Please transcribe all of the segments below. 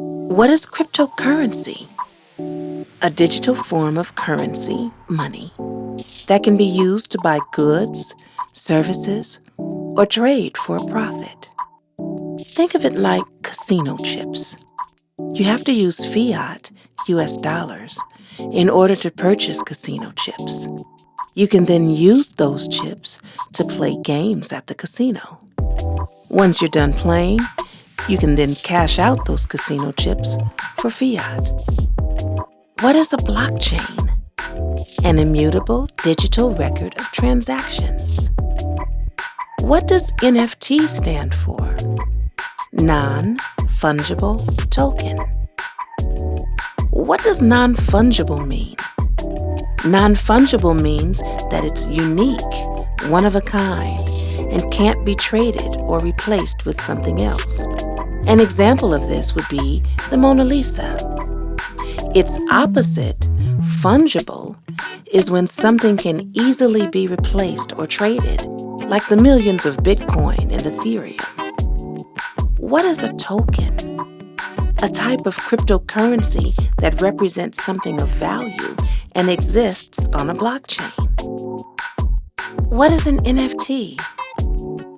What is cryptocurrency? A digital form of currency, money, that can be used to buy goods, services, or trade for a profit. Think of it like casino chips. You have to use fiat, US dollars, in order to purchase casino chips. You can then use those chips to play games at the casino. Once you're done playing, you can then cash out those casino chips for fiat. What is a blockchain? An immutable digital record of transactions. What does NFT stand for? Non-fungible token. What does non-fungible mean? Non-fungible means that it's unique, one of a kind, and can't be traded or replaced with something else. An example of this would be the Mona Lisa. Its opposite, fungible, is when something can easily be replaced or traded, like the millions of Bitcoin and Ethereum. What is a token? A type of cryptocurrency that represents something of value and exists on a blockchain. What is an NFT?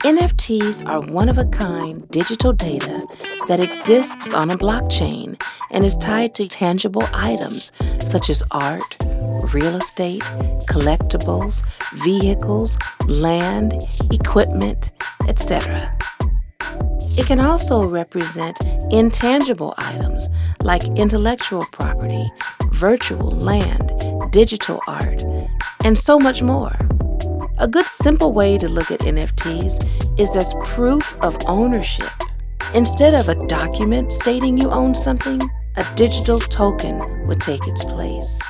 NFTs are one-of-a-kind digital data that exists on a blockchain and is tied to tangible items such as art, real estate, collectibles, vehicles, land, equipment, etc. It can also represent intangible items like intellectual property, virtual land, digital art, and so much more. A good simple way to look at NFTs is as proof of ownership. Instead of a document stating you own something, a digital token would take its place.